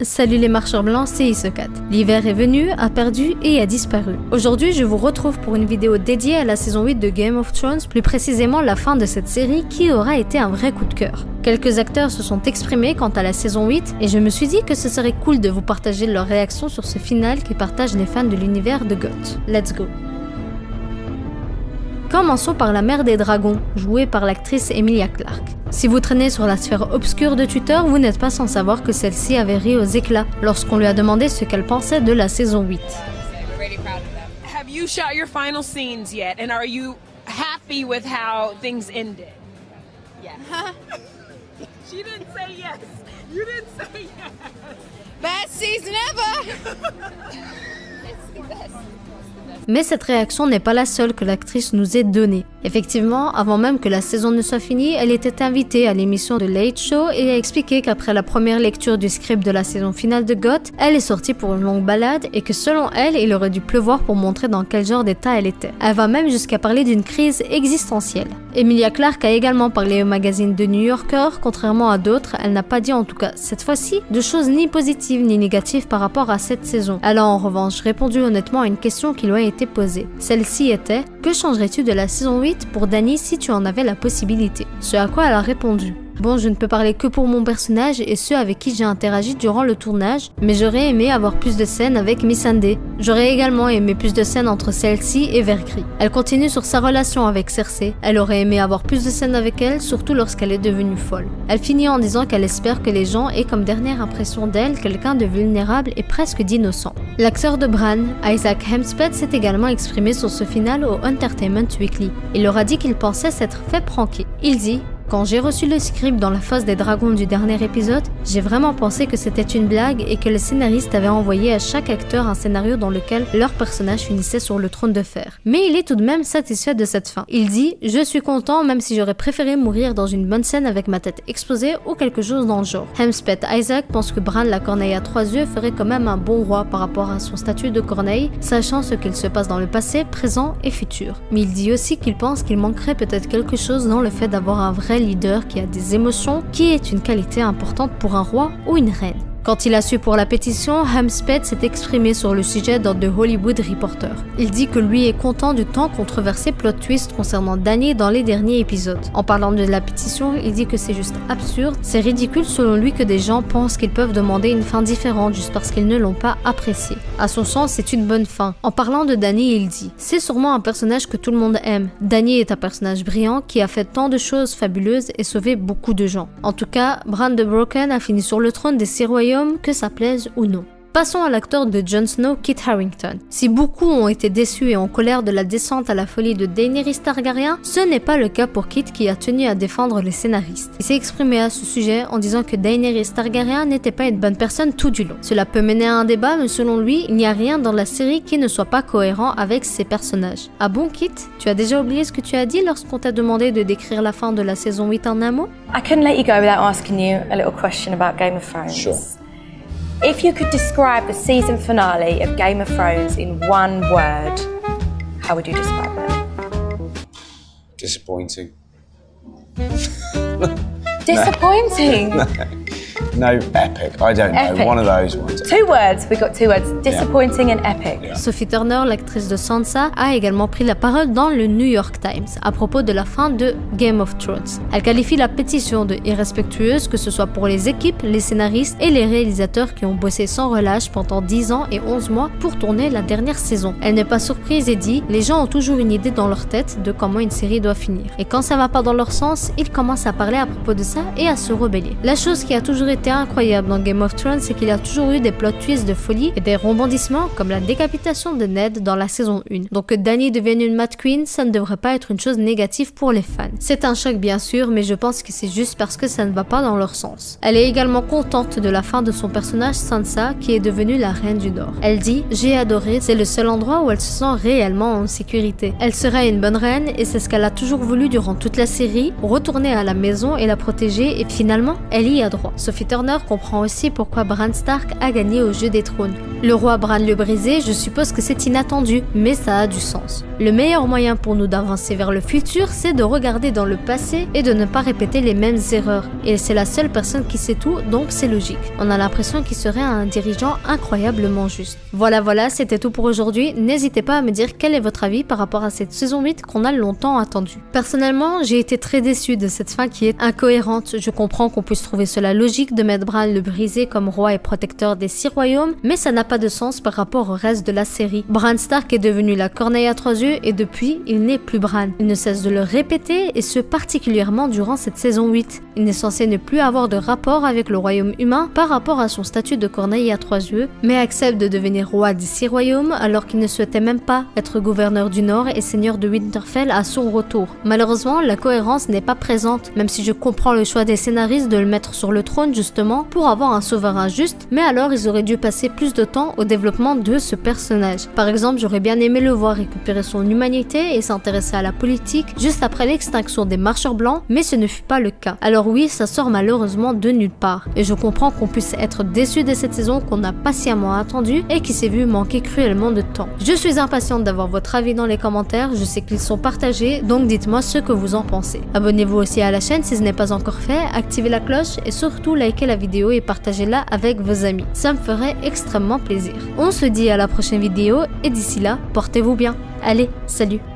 Salut les marcheurs blancs, c'est Isokat. L'hiver est venu, a perdu et a disparu. Aujourd'hui, je vous retrouve pour une vidéo dédiée à la saison 8 de Game of Thrones, plus précisément la fin de cette série qui aura été un vrai coup de cœur. Quelques acteurs se sont exprimés quant à la saison 8 et je me suis dit que ce serait cool de vous partager leurs réactions sur ce final qui partage les fans de l'univers de GOT. Let's go! Commençons par la mère des dragons, jouée par l'actrice Emilia Clarke. Si vous traînez sur la sphère obscure de Twitter, vous n'êtes pas sans savoir que celle-ci avait ri aux éclats lorsqu'on lui a demandé ce qu'elle pensait de la saison 8. Have you shot your final scenes yet, and are you happy with how things ended? Yeah. She didn't say yes. You didn't say yes. Best season ever! It's the best. Mais cette réaction n'est pas la seule que l'actrice nous ait donnée. Effectivement, avant même que la saison ne soit finie, elle était invitée à l'émission de Late Show et a expliqué qu'après la première lecture du script de la saison finale de GOT, elle est sortie pour une longue balade et que selon elle, il aurait dû pleuvoir pour montrer dans quel genre d'état elle était. Elle va même jusqu'à parler d'une crise existentielle. Emilia Clarke a également parlé au magazine The New Yorker, contrairement à d'autres, elle n'a pas dit en tout cas cette fois-ci de choses ni positives ni négatives par rapport à cette saison. Elle a en revanche répondu honnêtement à une question qui lui a été posée. Celle-ci était « Que changerais-tu de la saison 8 pour Dany si tu en avais la possibilité ?» Ce à quoi elle a répondu « Bon, je ne peux parler que pour mon personnage et ceux avec qui j'ai interagi durant le tournage, mais j'aurais aimé avoir plus de scènes avec Missandei. J'aurais également aimé plus de scènes entre celle-ci et Vergris. » Elle continue sur sa relation avec Cersei. Elle aurait aimé avoir plus de scènes avec elle, surtout lorsqu'elle est devenue folle. Elle finit en disant qu'elle espère que les gens aient comme dernière impression d'elle quelqu'un de vulnérable et presque d'innocent. L'acteur de Bran, Isaac Hempstead, s'est également exprimé sur ce final au Entertainment Weekly. Il leur a dit qu'il pensait s'être fait pranker. Il dit « Quand j'ai reçu le script dans la fosse des dragons du dernier épisode, j'ai vraiment pensé que c'était une blague et que le scénariste avait envoyé à chaque acteur un scénario dans lequel leur personnage finissait sur le trône de fer. Mais il est tout de même satisfait de cette fin. Il dit « Je suis content même si j'aurais préféré mourir dans une bonne scène avec ma tête exposée ou quelque chose dans le genre. » Hempstead Isaac pense que Bran la corneille à 3 yeux ferait quand même un bon roi par rapport à son statut de corneille, sachant ce qu'il se passe dans le passé, présent et futur. Mais il dit aussi qu'il pense qu'il manquerait peut-être quelque chose dans le fait d'avoir un vrai leader qui a des émotions, qui est une qualité importante pour un roi ou une reine. Quand il a su pour la pétition, Hempstead s'est exprimé sur le sujet dans The Hollywood Reporter. Il dit que lui est content du tant controversé plot twist concernant Dany dans les derniers épisodes. En parlant de la pétition, il dit que c'est juste absurde, c'est ridicule selon lui que des gens pensent qu'ils peuvent demander une fin différente juste parce qu'ils ne l'ont pas appréciée. À son sens, c'est une bonne fin. En parlant de Dany, il dit « C'est sûrement un personnage que tout le monde aime. Dany est un personnage brillant qui a fait tant de choses fabuleuses et sauvé beaucoup de gens. En tout cas, Bran the Broken a fini sur le trône des 6 royaumes, que ça plaise ou non. » Passons à l'acteur de Jon Snow, Kit Harington. Si beaucoup ont été déçus et en colère de la descente à la folie de Daenerys Targaryen, ce n'est pas le cas pour Kit qui a tenu à défendre les scénaristes. Il s'est exprimé à ce sujet en disant que Daenerys Targaryen n'était pas une bonne personne tout du long. Cela peut mener à un débat, mais selon lui, il n'y a rien dans la série qui ne soit pas cohérent avec ses personnages. Ah bon, Kit? Tu as déjà oublié ce que tu as dit lorsqu'on t'a demandé de décrire la fin de la saison 8 en un mot? I couldn't let you go without asking you a little question about Game of Thrones. Sure. If you could describe the season finale of Game of Thrones in one word, how would you describe it? Disappointing. Disappointing? No, epic. I don't know. Epic. One of those ones. 2 words. We got 2 words. Disappointing and epic. Yeah. Sophie Turner, l'actrice de Sansa, a également pris la parole dans le New York Times à propos de la fin de Game of Thrones. Elle qualifie la pétition de irrespectueuse, que ce soit pour les équipes, les scénaristes et les réalisateurs qui ont bossé sans relâche pendant 10 ans et 11 mois pour tourner la dernière saison. Elle n'est pas surprise et dit « Les gens ont toujours une idée dans leur tête de comment une série doit finir. Et quand ça va pas dans leur sens, ils commencent à parler à propos de ça et à se rebeller. La chose qui a toujours été incroyable dans Game of Thrones, c'est qu'il y a toujours eu des plot twists de folie et des rebondissements comme la décapitation de Ned dans la saison 1. Donc que Dany devienne une Mad Queen, ça ne devrait pas être une chose négative pour les fans. C'est un choc bien sûr, mais je pense que c'est juste parce que ça ne va pas dans leur sens. Elle est également contente de la fin de son personnage Sansa, qui est devenue la reine du Nord. Elle dit « J'ai adoré, c'est le seul endroit où elle se sent réellement en sécurité. Elle sera une bonne reine et c'est ce qu'elle a toujours voulu durant toute la série, retourner à la maison et la protéger et finalement, elle y a droit. » Sophie Turner comprend aussi pourquoi Bran Stark a gagné au jeu des trônes. Le roi Bran le Brisé, je suppose que c'est inattendu, mais ça a du sens. Le meilleur moyen pour nous d'avancer vers le futur, c'est de regarder dans le passé et de ne pas répéter les mêmes erreurs. Et c'est la seule personne qui sait tout, donc c'est logique. On a l'impression qu'il serait un dirigeant incroyablement juste. Voilà, c'était tout pour aujourd'hui. N'hésitez pas à me dire quel est votre avis par rapport à cette saison 8 qu'on a longtemps attendue. Personnellement, j'ai été très déçue de cette fin qui est incohérente. Je comprends qu'on puisse trouver cela logique de mettre Bran le Brisé comme roi et protecteur des 6 royaumes, mais ça n'a pas de sens par rapport au reste de la série. Bran Stark est devenu la corneille à 3 yeux et depuis, il n'est plus Bran. Il ne cesse de le répéter et ce particulièrement durant cette saison 8. Il n'est censé ne plus avoir de rapport avec le royaume humain par rapport à son statut de corneille à 3 yeux, mais accepte de devenir roi des 6 royaumes alors qu'il ne souhaitait même pas être gouverneur du Nord et seigneur de Winterfell à son retour. Malheureusement, la cohérence n'est pas présente, même si je comprends le choix des scénaristes de le mettre sur le trône justement pour avoir un souverain juste, mais alors ils auraient dû passer plus de temps au développement de ce personnage. Par exemple, j'aurais bien aimé le voir récupérer son humanité et s'intéresser à la politique juste après l'extinction des marcheurs blancs, mais ce ne fut pas le cas. Alors oui, ça sort malheureusement de nulle part, et je comprends qu'on puisse être déçu de cette saison qu'on a patiemment attendue et qui s'est vu manquer cruellement de temps. Je suis impatiente d'avoir votre avis dans les commentaires, je sais qu'ils sont partagés, donc dites-moi ce que vous en pensez. Abonnez-vous aussi à la chaîne si ce n'est pas encore fait, activez la cloche et surtout likez la vidéo et partagez-la avec vos amis. Ça me ferait extrêmement plaisir. On se dit à la prochaine vidéo et d'ici là, portez-vous bien. Allez, salut!